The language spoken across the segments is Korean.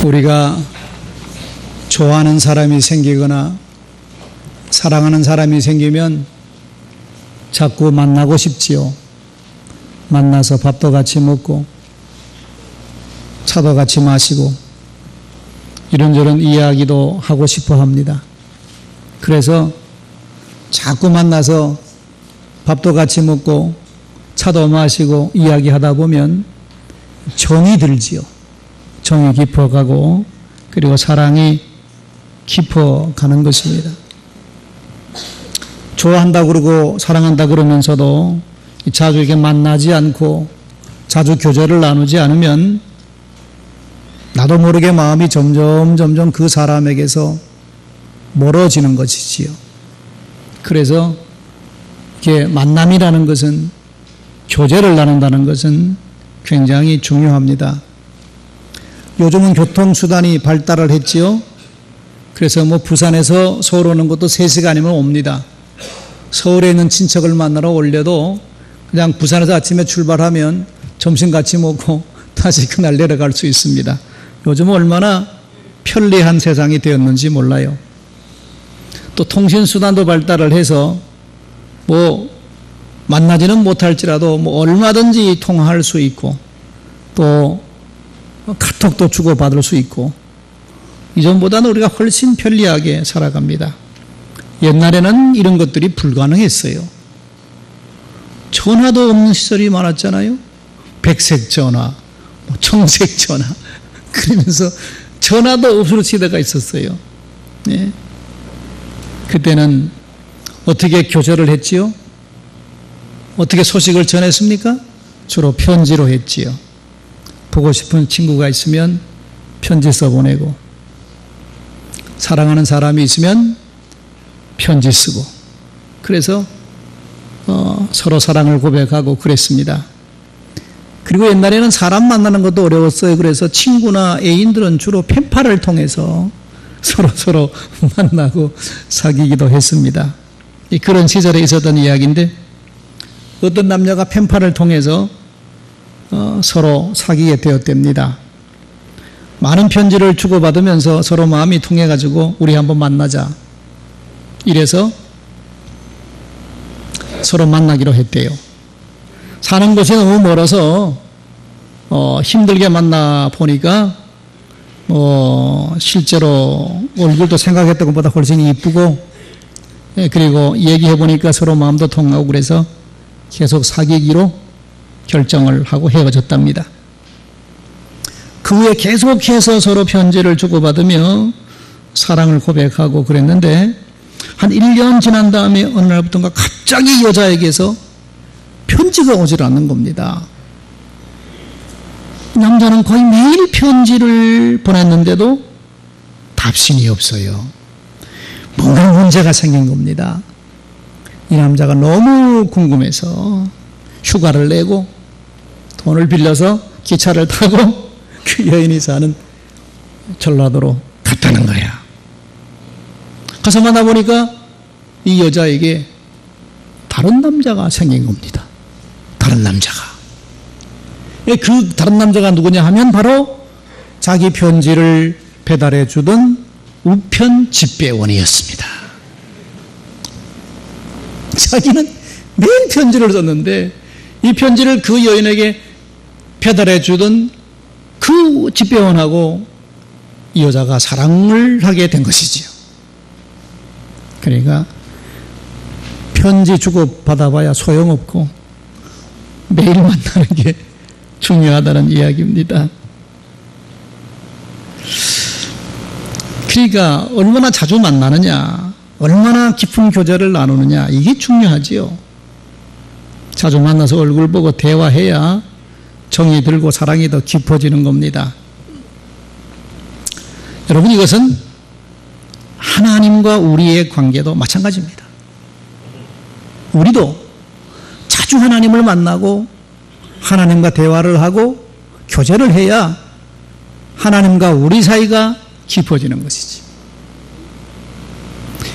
우리가 좋아하는 사람이 생기거나 사랑하는 사람이 생기면 자꾸 만나고 싶지요. 만나서 밥도 같이 먹고 차도 같이 마시고 이런저런 이야기도 하고 싶어 합니다. 그래서 자꾸 만나서 밥도 같이 먹고 차도 마시고 이야기하다 보면 정이 들지요. 정이 깊어가고 그리고 사랑이 깊어가는 것입니다. 좋아한다 그러고 사랑한다 그러면서도 자주 이렇게 만나지 않고 자주 교제를 나누지 않으면 나도 모르게 마음이 점점 그 사람에게서 멀어지는 것이지요. 그래서 이게 만남이라는 것은, 교제를 나눈다는 것은 굉장히 중요합니다. 요즘은 교통수단이 발달을 했지요. 그래서 부산에서 서울 오는 것도 3시간이면 옵니다. 서울에 있는 친척을 만나러 올려도 그냥 부산에서 아침에 출발하면 점심 같이 먹고 다시 그날 내려갈 수 있습니다. 요즘은 얼마나 편리한 세상이 되었는지 몰라요. 또 통신수단도 발달을 해서 만나지는 못할지라도 얼마든지 통화할 수 있고 또 카톡도 주고받을 수 있고 이전보다는 우리가 훨씬 편리하게 살아갑니다. 옛날에는 이런 것들이 불가능했어요. 전화도 없는 시절이 많았잖아요. 백색 전화, 청색 전화 그러면서 전화도 없을 시대가 있었어요. 네. 그때는 어떻게 교제를 했지요? 어떻게 소식을 전했습니까? 주로 편지로 했지요. 보고 싶은 친구가 있으면 편지 써보내고 사랑하는 사람이 있으면 편지 쓰고 그래서 서로 사랑을 고백하고 그랬습니다. 그리고 옛날에는 사람 만나는 것도 어려웠어요. 그래서 친구나 애인들은 주로 펜팔을 통해서 서로 만나고 사귀기도 했습니다. 그런 시절에 있었던 이야기인데 어떤 남녀가 펜팔을 통해서 서로 사귀게 되었답니다. 많은 편지를 주고받으면서 서로 마음이 통해가지고 우리 한번 만나자 이래서 서로 만나기로 했대요. 사는 곳이 너무 멀어서 힘들게 만나 보니까 실제로 얼굴도 생각했던 것보다 훨씬 이쁘고 그리고 얘기해 보니까 서로 마음도 통하고 그래서 계속 사귀기로 결정을 하고 헤어졌답니다. 그 후에 계속해서 서로 편지를 주고받으며 사랑을 고백하고 그랬는데 한 1년 지난 다음에 어느 날부터인가 갑자기 여자에게서 편지가 오질 않는 겁니다. 남자는 거의 매일 편지를 보냈는데도 답신이 없어요. 뭔가 문제가 생긴 겁니다. 이 남자가 너무 궁금해서 휴가를 내고 돈을 빌려서 기차를 타고 그 여인이 사는 전라도로 갔다는 거야. 가서 만나보니까 이 여자에게 다른 남자가 생긴 겁니다. 다른 남자가. 그 다른 남자가 누구냐 하면 바로 자기 편지를 배달해 주던 우편 집배원이었습니다. 자기는 매일 편지를 썼는데 이 편지를 그 여인에게 배달해 주던 그 집배원하고 이 여자가 사랑을 하게 된 것이지요. 그러니까 편지 주고 받아봐야 소용없고 매일 만나는 게 중요하다는 이야기입니다. 그러니까 얼마나 자주 만나느냐, 얼마나 깊은 교제를 나누느냐 이게 중요하지요. 자주 만나서 얼굴 보고 대화해야 정이 들고 사랑이 더 깊어지는 겁니다. 여러분, 이것은 하나님과 우리의 관계도 마찬가지입니다. 우리도 자주 하나님을 만나고 하나님과 대화를 하고 교제를 해야 하나님과 우리 사이가 깊어지는 것이지.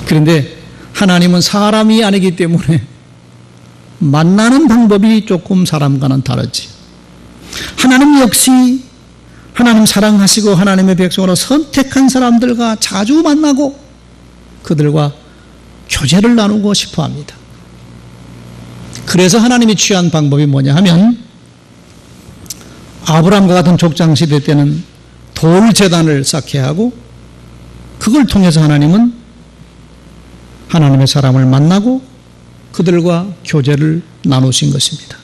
그런데 하나님은 사람이 아니기 때문에 만나는 방법이 조금 사람과는 다르지. 하나님 역시 하나님 사랑하시고 하나님의 백성으로 선택한 사람들과 자주 만나고 그들과 교제를 나누고 싶어 합니다. 그래서 하나님이 취한 방법이 뭐냐 하면 아브라함과 같은 족장시대 때는 돌제단을 쌓게 하고 그걸 통해서 하나님은 하나님의 사람을 만나고 그들과 교제를 나누신 것입니다.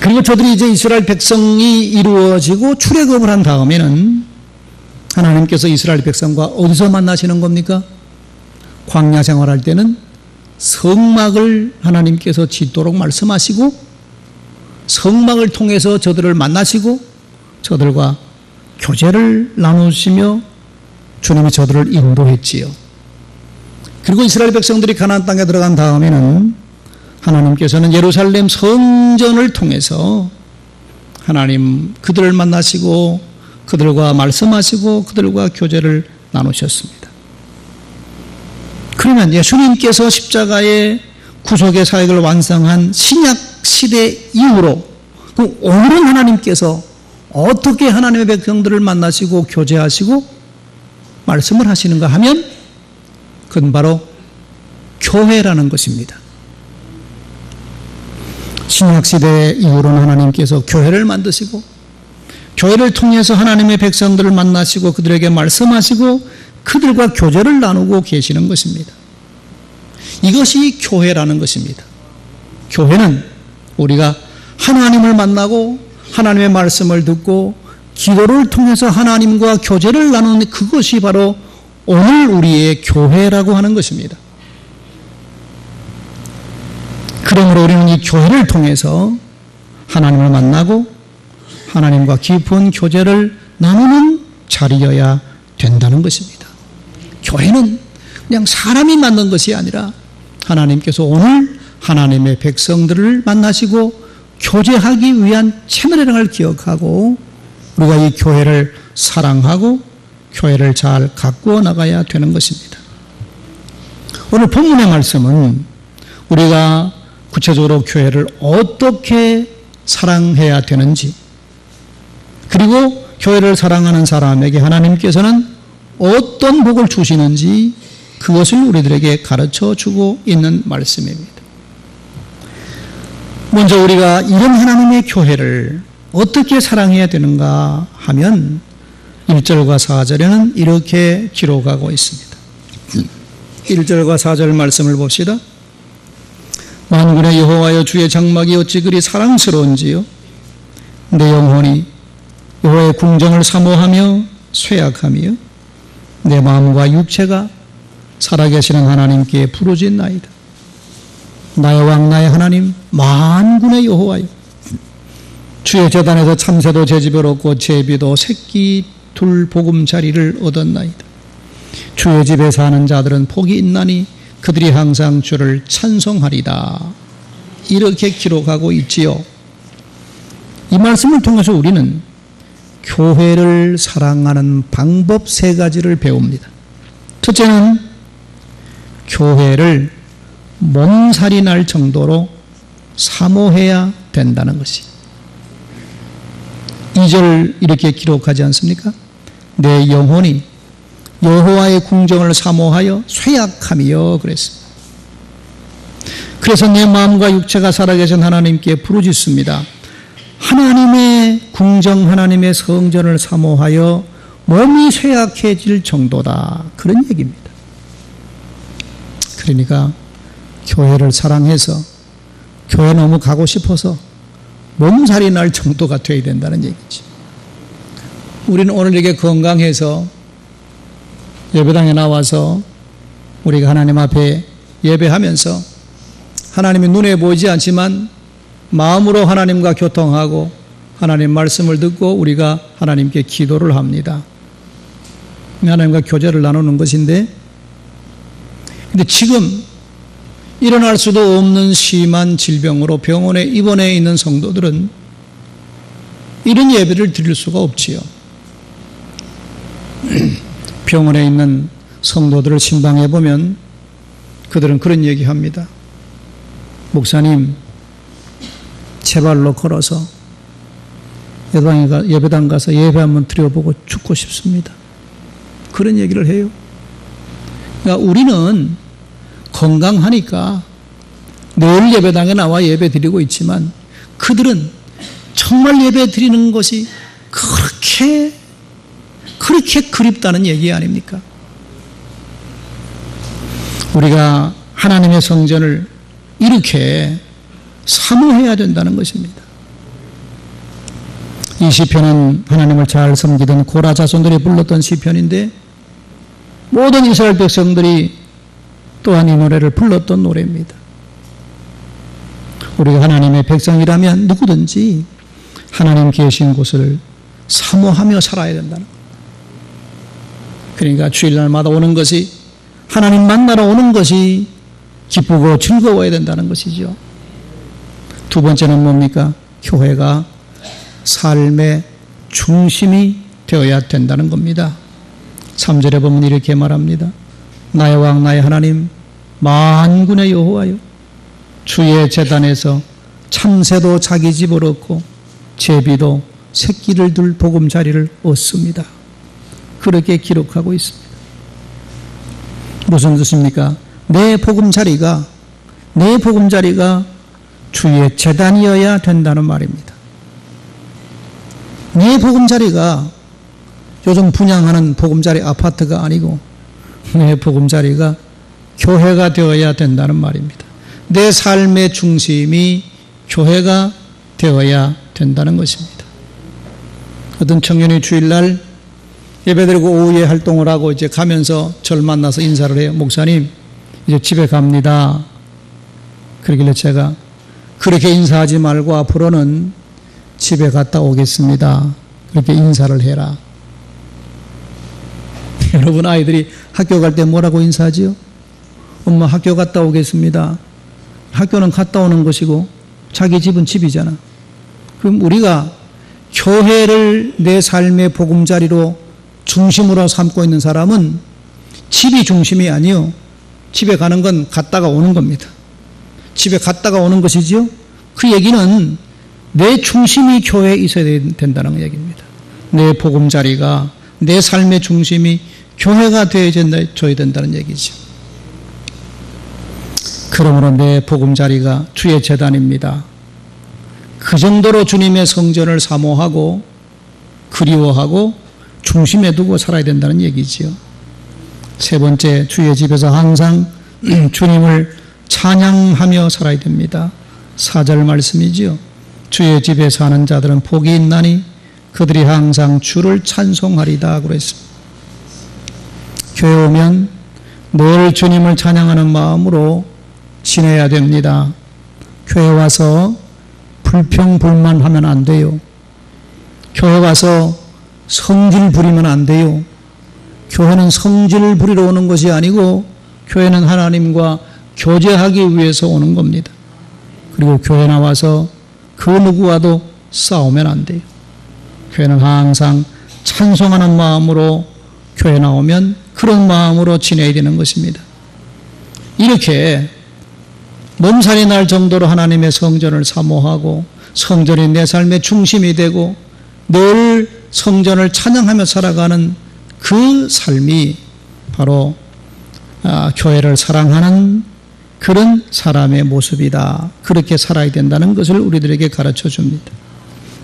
그리고 저들이 이제 이스라엘 백성이 이루어지고 출애굽을 한 다음에는 하나님께서 이스라엘 백성과 어디서 만나시는 겁니까? 광야 생활할 때는 성막을 하나님께서 짓도록 말씀하시고 성막을 통해서 저들을 만나시고 저들과 교제를 나누시며 주님이 저들을 인도했지요. 그리고 이스라엘 백성들이 가나안 땅에 들어간 다음에는 하나님께서는 예루살렘 성전을 통해서 하나님 그들을 만나시고 그들과 말씀하시고 그들과 교제를 나누셨습니다. 그러면 예수님께서 십자가의 구속의 사역을 완성한 신약 시대 이후로 오늘은 하나님께서 어떻게 하나님의 백성들을 만나시고 교제하시고 말씀을 하시는가 하면 그건 바로 교회라는 것입니다. 신약시대 이후로는 하나님께서 교회를 만드시고 교회를 통해서 하나님의 백성들을 만나시고 그들에게 말씀하시고 그들과 교제를 나누고 계시는 것입니다. 이것이 교회라는 것입니다. 교회는 우리가 하나님을 만나고 하나님의 말씀을 듣고 기도를 통해서 하나님과 교제를 나누는 그것이 바로 오늘 우리의 교회라고 하는 것입니다. 그러므로 우리는 이 교회를 통해서 하나님을 만나고 하나님과 깊은 교제를 나누는 자리여야 된다는 것입니다. 교회는 그냥 사람이 만든 것이 아니라 하나님께서 오늘 하나님의 백성들을 만나시고 교제하기 위한 채널이라는 걸 기억하고 우리가 이 교회를 사랑하고 교회를 잘 가꾸어 나가야 되는 것입니다. 오늘 본문의 말씀은 우리가 구체적으로 교회를 어떻게 사랑해야 되는지 그리고 교회를 사랑하는 사람에게 하나님께서는 어떤 복을 주시는지 그것을 우리들에게 가르쳐 주고 있는 말씀입니다. 먼저 우리가 이런 하나님의 교회를 어떻게 사랑해야 되는가 하면 1절과 4절에는 이렇게 기록하고 있습니다. 1절과 4절 말씀을 봅시다. 만군의 여호와여 주의 장막이 어찌 그리 사랑스러운지요. 내 영혼이 여호와의 궁정을 사모하며 쇠약하며 내 마음과 육체가 살아계시는 하나님께 부르짖나이다. 나의 왕 나의 하나님 만군의 여호와여 주의 제단에서 참새도 제 집에 얻고 제비도 새끼 둘 보금자리를 얻었나이다. 주의 집에 사는 자들은 복이 있나니 그들이 항상 주를 찬송하리다. 이렇게 기록하고 있지요. 이 말씀을 통해서 우리는 교회를 사랑하는 방법 3가지를 배웁니다. 첫째는 교회를 몸살이 날 정도로 사모해야 된다는 것이 2절 이렇게 기록하지 않습니까? 내 영혼이 여호와의 궁정을 사모하여 쇠약하며 그랬습니다. 그래서 내 마음과 육체가 살아계신 하나님께 부르짖습니다. 하나님의 궁정 하나님의 성전을 사모하여 몸이 쇠약해질 정도다. 그런 얘기입니다. 그러니까 교회를 사랑해서 교회 너무 가고 싶어서 몸살이 날 정도가 되어야 된다는 얘기죠. 우리는 오늘 이렇게 건강해서 예배당에 나와서 우리가 하나님 앞에 예배하면서 하나님이 눈에 보이지 않지만 마음으로 하나님과 교통하고 하나님 말씀을 듣고 우리가 하나님께 기도를 합니다. 하나님과 교제를 나누는 것인데 근데 지금 일어날 수도 없는 심한 질병으로 병원에 입원해 있는 성도들은 이런 예배를 드릴 수가 없지요. 병원에 있는 성도들을 신방해 보면 그들은 그런 얘기합니다. 목사님, 제 발로 걸어서 예배당 가서 예배 한번 드려보고 죽고 싶습니다. 그런 얘기를 해요. 그러니까 우리는 건강하니까 늘 예배당에 나와 예배 드리고 있지만 그들은 정말 예배 드리는 것이 그렇게 그립다는 얘기 아닙니까? 우리가 하나님의 성전을 이렇게 사모해야 된다는 것입니다. 이 시편은 하나님을 잘 섬기던 고라 자손들이 불렀던 시편인데 모든 이스라엘 백성들이 또한 이 노래를 불렀던 노래입니다. 우리가 하나님의 백성이라면 누구든지 하나님 계신 곳을 사모하며 살아야 된다는 것. 그러니까 주일날마다 오는 것이, 하나님 만나러 오는 것이 기쁘고 즐거워야 된다는 것이죠. 두 번째는 뭡니까? 교회가 삶의 중심이 되어야 된다는 겁니다. 3절에 보면 이렇게 말합니다. 나의 왕 나의 하나님 만군의 여호와여, 주의 제단에서 참새도 자기 집을 얻고 제비도 새끼를 둘 보금자리를 얻습니다. 그렇게 기록하고 있습니다. 무슨 뜻입니까? 내 보금자리가 주의 제단이어야 된다는 말입니다. 내 보금자리가 요즘 분양하는 보금자리 아파트가 아니고 내 보금자리가 교회가 되어야 된다는 말입니다. 내 삶의 중심이 교회가 되어야 된다는 것입니다. 어떤 청년이 주일날 예배드리고 오후에 활동을 하고 이제 가면서 저를 만나서 인사를 해요. 목사님, 이제 집에 갑니다. 그러길래 제가 그렇게 인사하지 말고 앞으로는 집에 갔다 오겠습니다. 그렇게 인사를 해라. 여러분, 아이들이 학교 갈 때 뭐라고 인사하지요? 엄마 학교 갔다 오겠습니다. 학교는 갔다 오는 것이고 자기 집은 집이잖아. 그럼 우리가 교회를 내 삶의 보금자리로 중심으로 삼고 있는 사람은 집이 중심이 아니요, 집에 가는 건 갔다가 오는 겁니다. 집에 갔다가 오는 것이지요. 그 얘기는 내 중심이 교회에 있어야 된다는 얘기입니다. 내 보금자리가, 내 삶의 중심이 교회가 되어줘야 된다는 얘기죠. 그러므로 내 보금자리가 주의 제단입니다. 그 정도로 주님의 성전을 사모하고 그리워하고 중심에 두고 살아야 된다는 얘기지요. 세 번째, 주의 집에서 항상 주님을 찬양하며 살아야 됩니다. 4절 말씀이지요. 주의 집에 사는 자들은 복이 있나니 그들이 항상 주를 찬송하리다 그랬습니다. 교회 오면 늘 주님을 찬양하는 마음으로 지내야 됩니다. 교회 와서 불평불만하면 안 돼요. 교회 와서 성질 부리면 안 돼요. 교회는 성질 부리러 오는 것이 아니고 교회는 하나님과 교제하기 위해서 오는 겁니다. 그리고 교회 나와서 그 누구와도 싸우면 안 돼요. 교회는 항상 찬송하는 마음으로 교회 나오면 그런 마음으로 지내야 되는 것입니다. 이렇게 몸살이 날 정도로 하나님의 성전을 사모하고 성전이 내 삶의 중심이 되고 늘 성전을 찬양하며 살아가는 그 삶이 바로 교회를 사랑하는 그런 사람의 모습이다. 그렇게 살아야 된다는 것을 우리들에게 가르쳐 줍니다.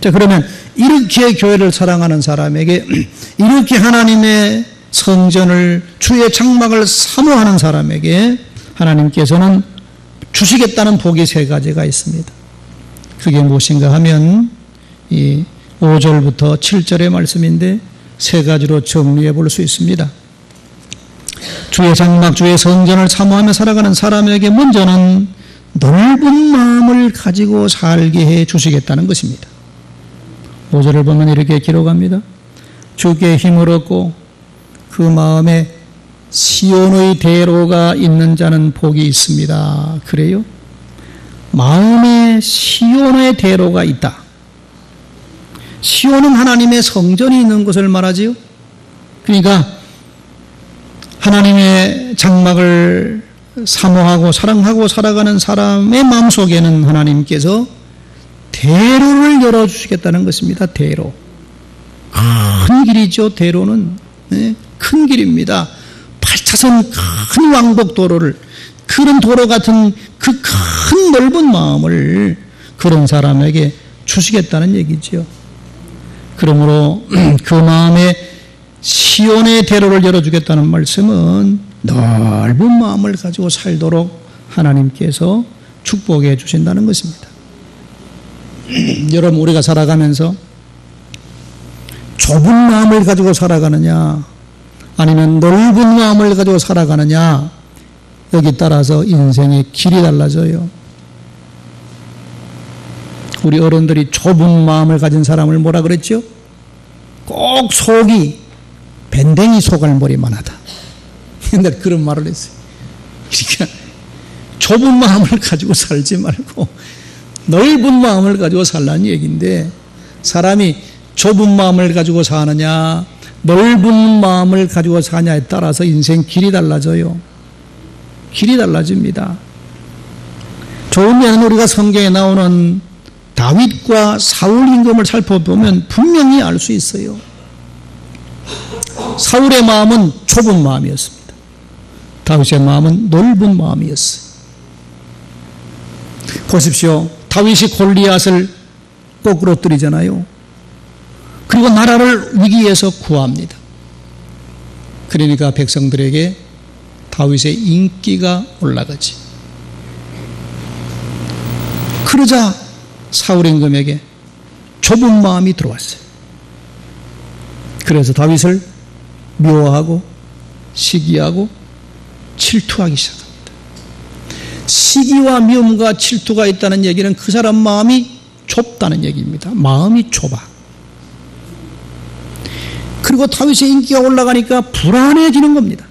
자, 그러면 이렇게 교회를 사랑하는 사람에게, 이렇게 하나님의 성전을, 주의 장막을 사모하는 사람에게 하나님께서는 주시겠다는 복이 3가지가 있습니다. 그게 무엇인가 하면 이 5절부터 7절의 말씀인데 3가지로 정리해 볼 수 있습니다. 주의 장막, 주의 성전을 사모하며 살아가는 사람에게 먼저는 넓은 마음을 가지고 살게 해 주시겠다는 것입니다. 5절을 보면 이렇게 기록합니다. 주께 힘을 얻고 그 마음에 시온의 대로가 있는 자는 복이 있습니다. 그래요? 마음에 시온의 대로가 있다. 시온은 하나님의 성전이 있는 것을 말하지요. 그러니까 하나님의 장막을 사모하고 사랑하고 살아가는 사람의 마음속에는 하나님께서 대로를 열어주시겠다는 것입니다. 대로. 큰 길이죠. 대로는 큰 길입니다. 8차선 큰 왕복도로를, 그런 도로 같은 그 큰 넓은 마음을 그런 사람에게 주시겠다는 얘기죠. 그러므로 그 마음에 시온의 대로를 열어주겠다는 말씀은 넓은 마음을 가지고 살도록 하나님께서 축복해 주신다는 것입니다. 여러분, 우리가 살아가면서 좁은 마음을 가지고 살아가느냐 아니면 넓은 마음을 가지고 살아가느냐, 여기 따라서 인생의 길이 달라져요. 우리 어른들이 좁은 마음을 가진 사람을 뭐라 그랬죠? 꼭 속이 밴댕이 소갈머리만 하다. 근데 그런 말을 했어요. 그러니까 좁은 마음을 가지고 살지 말고 넓은 마음을 가지고 살라는 얘기인데, 사람이 좁은 마음을 가지고 사느냐 넓은 마음을 가지고 사냐에 따라서 인생 길이 달라져요. 길이 달라집니다. 좋은 면은 우리가 성경에 나오는 다윗과 사울 임금을 살펴보면 분명히 알 수 있어요. 사울의 마음은 좁은 마음이었습니다. 다윗의 마음은 넓은 마음이었어요. 보십시오. 다윗이 골리앗을 꼬꾸러뜨리잖아요. 그리고 나라를 위기에서 구합니다. 그러니까 백성들에게 다윗의 인기가 올라가지. 그러자 사울 임금에게 좁은 마음이 들어왔어요. 그래서 다윗을 미워하고 시기하고 질투하기 시작합니다. 시기와 미움과 질투가 있다는 얘기는 그 사람 마음이 좁다는 얘기입니다. 마음이 좁아. 그리고 다윗의 인기가 올라가니까 불안해지는 겁니다.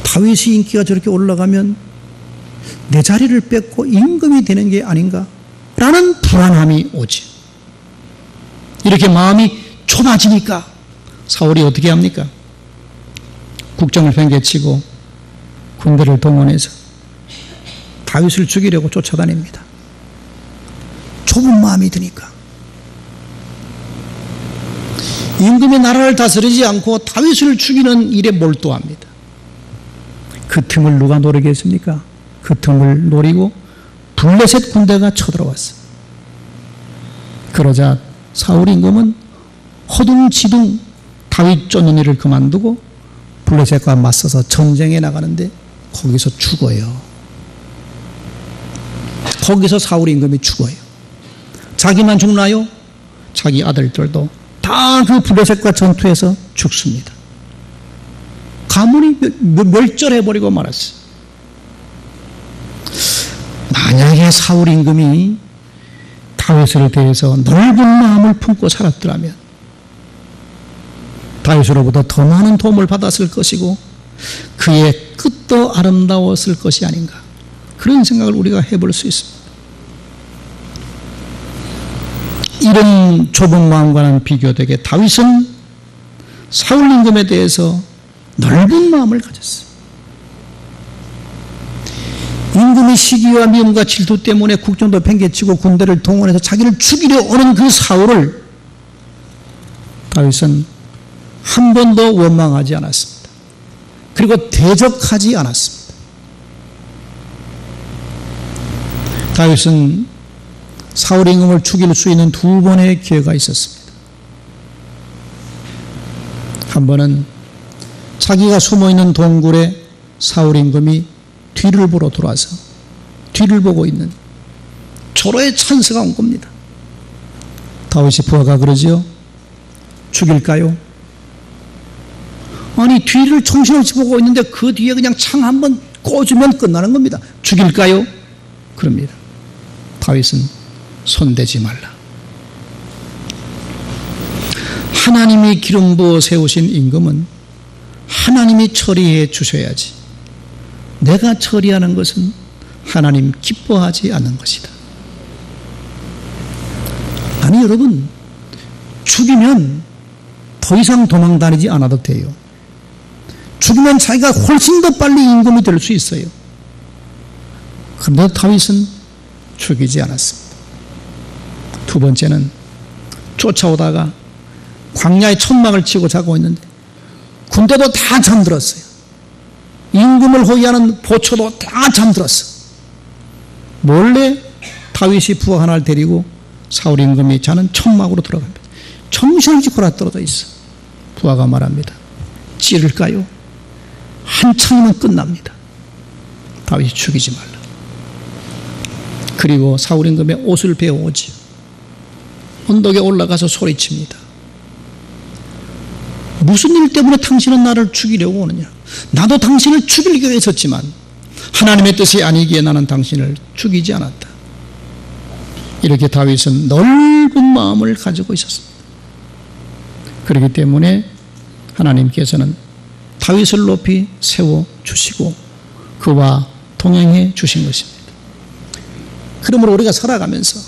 다윗의 인기가 저렇게 올라가면 내 자리를 뺏고 임금이 되는 게 아닌가 라는 불안함이 오지. 이렇게 마음이 좁아지니까 사울이 어떻게 합니까? 국정을 팽개치고 군대를 동원해서 다윗을 죽이려고 쫓아다닙니다. 좁은 마음이 드니까. 임금이 나라를 다스리지 않고 다윗을 죽이는 일에 몰두합니다. 그 틈을 누가 노리겠습니까? 그 틈을 노리고 블레셋 군대가 쳐들어왔어. 그러자 사울 임금은 허둥지둥 다윗 쫓는 일을 그만두고 블레셋과 맞서서 전쟁에 나가는데 거기서 죽어요. 거기서 사울 임금이 죽어요. 자기만 죽나요? 자기 아들들도 다 그 블레셋과 전투에서 죽습니다. 가문이 멸절해버리고 말았어요. 만약에 사울 임금이 다윗에 대해서 넓은 마음을 품고 살았더라면 다윗으로부터 더 많은 도움을 받았을 것이고 그의 끝도 아름다웠을 것이 아닌가, 그런 생각을 우리가 해볼 수 있습니다. 이런 좁은 마음과는 비교되게 다윗은 사울 임금에 대해서 넓은 마음을 가졌어요. 임금이 시기와 미움과 질투 때문에 국정도 팽개치고 군대를 동원해서 자기를 죽이려 오는 그 사울을 다윗은 한 번도 원망하지 않았습니다. 그리고 대적하지 않았습니다. 다윗은 사울 임금을 죽일 수 있는 두 번의 기회가 있었습니다. 한 번은 자기가 숨어있는 동굴에 사울 임금이 뒤를 보러 돌아서 뒤를 보고 있는 절호의 찬스가 온 겁니다. 다윗이 부하가 그러지요. 죽일까요? 아니, 뒤를 정신없이 보고 있는데 그 뒤에 그냥 창 한번 꽂으면 끝나는 겁니다. 죽일까요? 그럽니다. 다윗은 손대지 말라. 하나님이 기름 부어 세우신 임금은 하나님이 처리해 주셔야지, 내가 처리하는 것은 하나님 기뻐하지 않는 것이다. 아니 여러분, 죽이면 더 이상 도망 다니지 않아도 돼요. 죽이면 자기가 훨씬 더 빨리 임금이 될 수 있어요. 그런데 다윗은 죽이지 않았습니다. 두 번째는 쫓아오다가 광야에 천막을 치고 자고 있는데 군대도 다 잠들었어요. 임금을 호위하는 보초도 다 잠들었어. 몰래 다윗이 부하 하나를 데리고 사울 임금이 자는 천막으로 들어갑니다. 정신없이 골아떨어져 있어. 부하가 말합니다. 찌를까요? 한창이면 끝납니다. 다윗이 죽이지 말라. 그리고 사울 임금의 옷을 베어오지요. 언덕에 올라가서 소리칩니다. 무슨 일 때문에 당신은 나를 죽이려고 오느냐? 나도 당신을 죽이려고 했었지만 하나님의 뜻이 아니기에 나는 당신을 죽이지 않았다. 이렇게 다윗은 넓은 마음을 가지고 있었습니다. 그렇기 때문에 하나님께서는 다윗을 높이 세워주시고 그와 동행해 주신 것입니다. 그러므로 우리가 살아가면서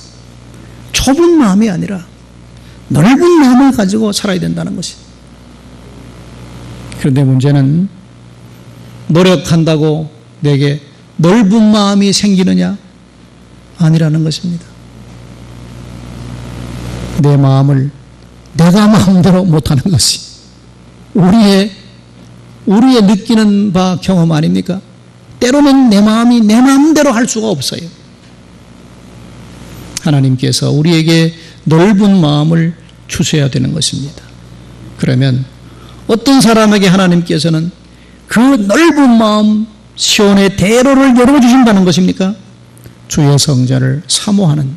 좁은 마음이 아니라 넓은 마음을 가지고 살아야 된다는 것입니다. 그런데 문제는 노력한다고 내게 넓은 마음이 생기느냐? 아니라는 것입니다. 내 마음을 내가 마음대로 못하는 것이 우리의 느끼는 바 경험 아닙니까? 때로는 내 마음이 내 마음대로 할 수가 없어요. 하나님께서 우리에게 넓은 마음을 주셔야 되는 것입니다. 그러면 어떤 사람에게 하나님께서는 그 넓은 마음 시온의 대로를 열어주신다는 것입니까? 주의 성전을 사모하는,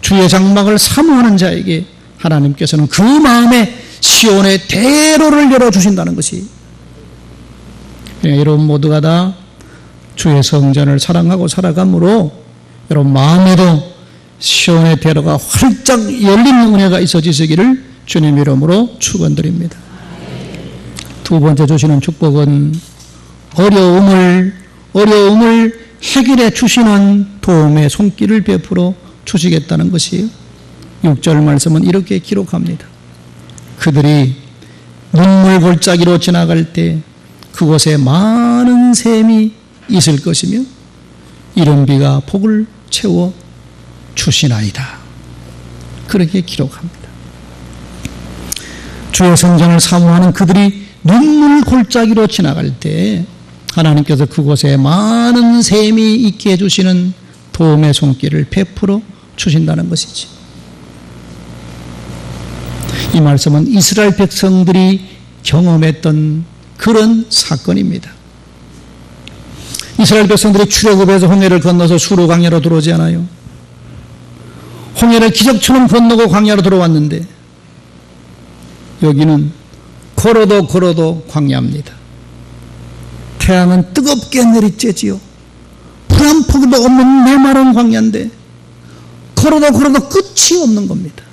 주의 장막을 사모하는 자에게 하나님께서는 그 마음에 시온의 대로를 열어주신다는 것이, 여러분 모두가 다 주의 성전을 사랑하고 살아가므로 여러분 마음에도 시온의 대로가 활짝 열리는 은혜가 있어지시기를 주님 이름으로 축원드립니다. 두 번째 주시는 축복은 어려움을 해결해 주시는 도움의 손길을 베풀어 주시겠다는 것이에요. 6절 말씀은 이렇게 기록합니다. 그들이 눈물 골짜기로 지나갈 때 그곳에 많은 샘이 있을 것이며 이른 비가 복을 채워 주시나이다. 그렇게 기록합니다. 주의 성전을 사모하는 그들이 눈물 골짜기로 지나갈 때 하나님께서 그곳에 많은 샘이 있게 해주시는 도움의 손길을 베풀어 주신다는 것이지. 이 말씀은 이스라엘 백성들이 경험했던 그런 사건입니다. 이스라엘 백성들이 출애굽에서 홍해를 건너서 수로 광야로 들어오지 않아요? 홍해를 기적처럼 건너고 광야로 들어왔는데 여기는 걸어도 광야입니다. 태양은 뜨겁게 내리쬐지요. 불 한 포기도 없는 메마른 광야인데 걸어도 끝이 없는 겁니다.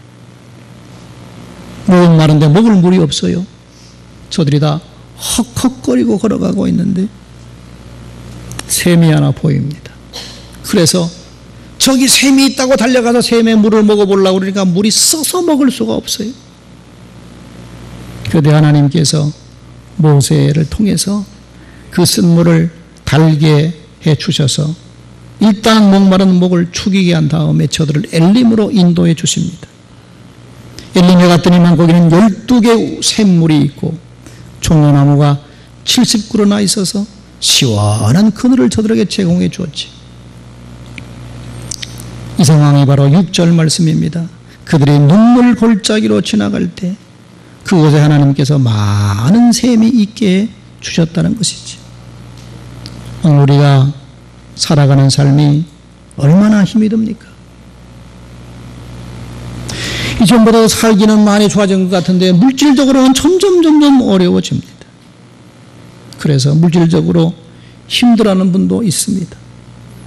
목은 마른데 먹을 물이 없어요. 저들이 다 헉헉거리고 걸어가고 있는데 샘이 하나 보입니다. 그래서 저기 샘이 있다고 달려가서 샘의 물을 먹어보려고 그러니까 물이 써서 먹을 수가 없어요. 그때 하나님께서 모세를 통해서 그 쓴물을 달게 해주셔서 일단 목마른 목을 축이게 한 다음에 저들을 엘림으로 인도해 주십니다. 엘림에 갔더니만 거기는 12개 샘물이 있고 종려나무가 70그루나 있어서 시원한 그늘을 저들에게 제공해 주었지. 이 상황이 바로 6절 말씀입니다. 그들이 눈물 골짜기로 지나갈 때 그곳에 하나님께서 많은 샘이 있게 주셨다는 것이지. 오늘 우리가 살아가는 삶이 얼마나 힘이 듭니까? 이전보다 살기는 많이 좋아진 것 같은데 물질적으로는 점점 어려워집니다. 그래서 물질적으로 힘들어하는 분도 있습니다.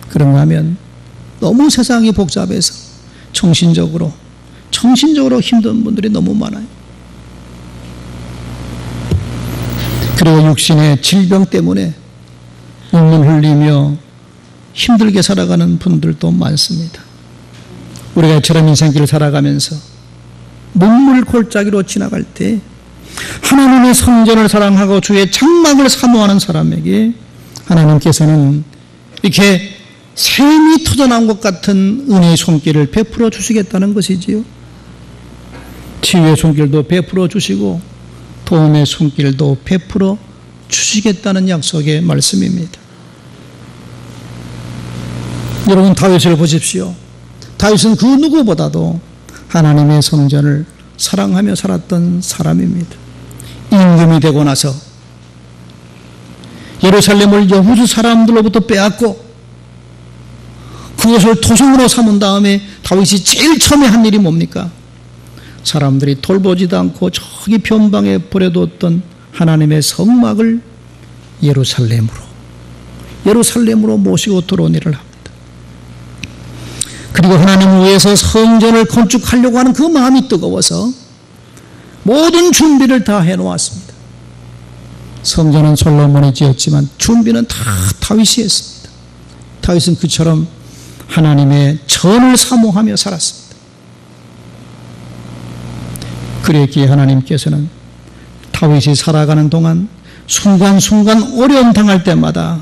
그런가 하면 너무 세상이 복잡해서 정신적으로 힘든 분들이 너무 많아요. 그리고 육신의 질병 때문에 눈물 흘리며 힘들게 살아가는 분들도 많습니다. 우리가 이처럼 인생길을 살아가면서 눈물 골짜기로 지나갈 때 하나님의 성전을 사랑하고 주의 장막을 사모하는 사람에게 하나님께서는 이렇게 샘이 터져나온 것 같은 은혜의 손길을 베풀어 주시겠다는 것이지요. 치유의 손길도 베풀어 주시고 도움의 손길도 베풀어 주시겠다는 약속의 말씀입니다. 여러분, 다윗을 보십시오. 다윗은 그 누구보다도 하나님의 성전을 사랑하며 살았던 사람입니다. 임금이 되고 나서 예루살렘을 여부수 사람들로부터 빼앗고 그것을 토성으로 삼은 다음에 다윗이 제일 처음에 한 일이 뭡니까? 사람들이 돌보지도 않고 저기 변방에 버려뒀던 하나님의 성막을 예루살렘으로 모시고 들어온 일을 합니다. 그리고 하나님을 위해서 성전을 건축하려고 하는 그 마음이 뜨거워서 모든 준비를 다 해놓았습니다. 성전은 솔로몬이 지었지만 준비는 다 다윗이 했습니다. 다윗은 그처럼 하나님의 전을 사모하며 살았습니다. 그랬기에 하나님께서는 다윗이 살아가는 동안 순간순간 어려움 당할 때마다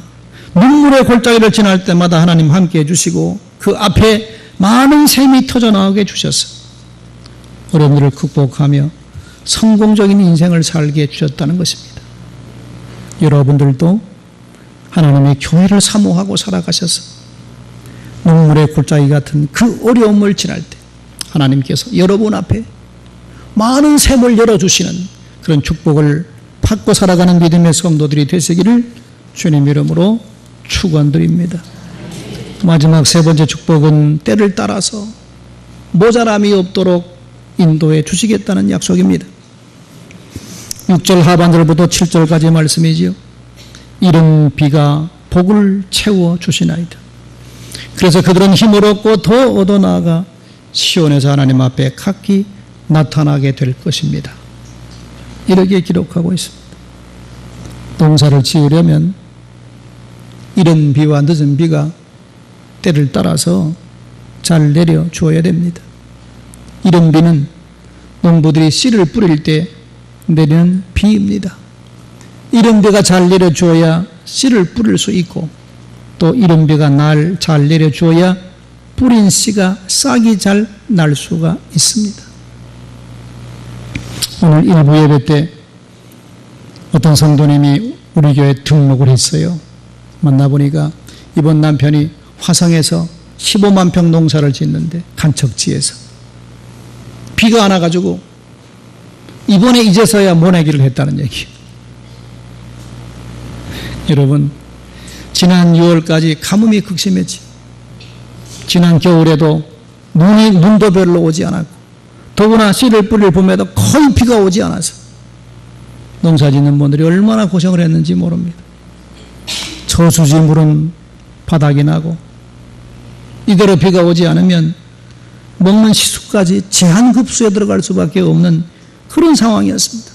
눈물의 골짜기를 지날 때마다 하나님 함께 해주시고 그 앞에 많은 샘이 터져나오게 해주셔서 어려움들을 극복하며 성공적인 인생을 살게 해주셨다는 것입니다. 여러분들도 하나님의 교회를 사모하고 살아가셔서 눈물의 골짜기 같은 그 어려움을 지날 때 하나님께서 여러분 앞에 많은 샘을 열어주시는 그런 축복을 받고 살아가는 믿음의 성도들이 되시기를 주님 이름으로 축원드립니다. 마지막 세 번째 축복은 때를 따라서 모자람이 없도록 인도해 주시겠다는 약속입니다. 6절 하반절부터 7절까지 말씀이지요. 이른 비가 복을 채워 주시나이다. 그래서 그들은 힘을 얻고 더 얻어나아가 시온에서 하나님 앞에 각기 나타나게 될 것입니다. 이렇게 기록하고 있습니다. 농사를 지으려면 이른 비와 늦은 비가 때를 따라서 잘 내려 주어야 됩니다. 이른 비는 농부들이 씨를 뿌릴 때 내리는 비입니다. 이른 비가 잘 내려 주어야 씨를 뿌릴 수 있고 또 이른 비가 잘 내려 주어야 뿌린 씨가 싹이 잘 날 수가 있습니다. 오늘 일부 예배 때 어떤 성도님이 우리 교회에 등록을 했어요. 만나보니까 이번 남편이 화성에서 15만 평 농사를 짓는데 간척지에서 비가 안 와가지고 이번에 이제서야 모내기를 했다는 얘기예요. 여러분, 지난 6월까지 가뭄이 극심했지. 지난 겨울에도 눈도 별로 오지 않았고 더구나 씨를 뿌릴 봄에도 거의 비가 오지 않아서 농사 짓는 분들이 얼마나 고생을 했는지 모릅니다. 저수지물은 바닥이 나고 이대로 비가 오지 않으면 먹는 식수까지 제한급수에 들어갈 수밖에 없는 그런 상황이었습니다.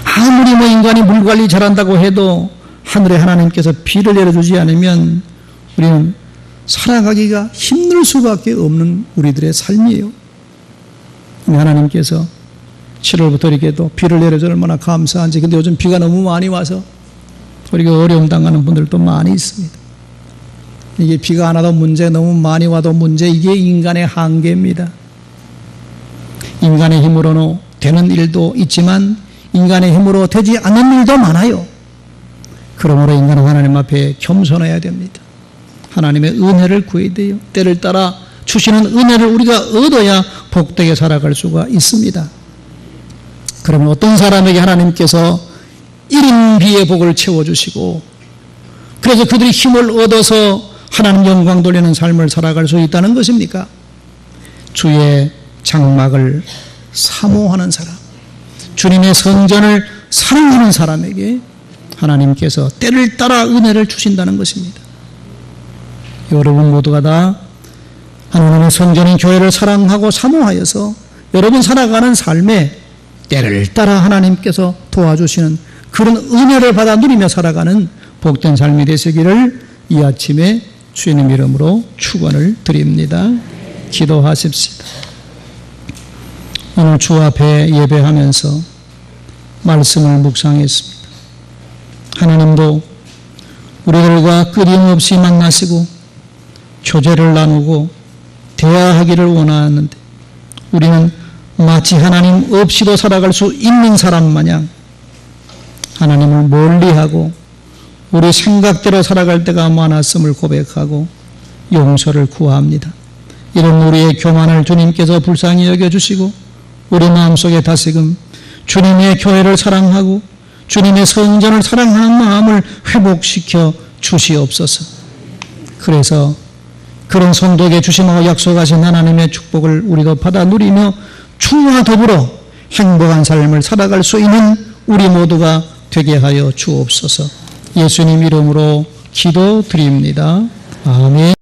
아무리 인간이 물관리 잘한다고 해도 하늘에 하나님께서 비를 내려주지 않으면 우리는 살아가기가 힘들 수밖에 없는 우리들의 삶이에요. 하나님께서 7월부터 이렇게 또 비를 내려줘 얼마나 감사한지. 근데 요즘 비가 너무 많이 와서 우리가 어려움 당하는 분들도 많이 있습니다. 이게 비가 안 와도 문제, 너무 많이 와도 문제, 이게 인간의 한계입니다. 인간의 힘으로는 되는 일도 있지만 인간의 힘으로 되지 않는 일도 많아요. 그러므로 인간은 하나님 앞에 겸손해야 됩니다. 하나님의 은혜를 구해야 돼요. 때를 따라 주시는 은혜를 우리가 얻어야 복되게 살아갈 수가 있습니다. 그러면 어떤 사람에게 하나님께서 이른 비의 복을 채워주시고 그래서 그들이 힘을 얻어서 하나님 영광 돌리는 삶을 살아갈 수 있다는 것입니까? 주의 장막을 사모하는 사람, 주님의 성전을 사랑하는 사람에게 하나님께서 때를 따라 은혜를 주신다는 것입니다. 여러분 모두가 다 하나님의 성전인 교회를 사랑하고 사모하여서 여러분 살아가는 삶에 때를 따라 하나님께서 도와주시는 그런 은혜를 받아 누리며 살아가는 복된 삶이 되시기를 이 아침에 주님 이름으로 축원을 드립니다. 기도하십시다. 오늘 주 앞에 예배하면서 말씀을 묵상했습니다. 하나님도 우리들과 끊임없이 만나시고 교제를 나누고 대화하기를 원하는데 우리는 마치 하나님 없이도 살아갈 수 있는 사람 마냥 하나님을 멀리하고 우리 생각대로 살아갈 때가 많았음을 고백하고 용서를 구합니다. 이런 우리의 교만을 주님께서 불쌍히 여겨주시고 우리 마음속에 다시금 주님의 교회를 사랑하고 주님의 성전을 사랑하는 마음을 회복시켜 주시옵소서. 그래서 그런 성도에게 주심하고 약속하신 하나님의 축복을 우리도 받아 누리며 주와 더불어 행복한 삶을 살아갈 수 있는 우리 모두가 되게 하여 주옵소서. 예수님 이름으로 기도드립니다. 아멘.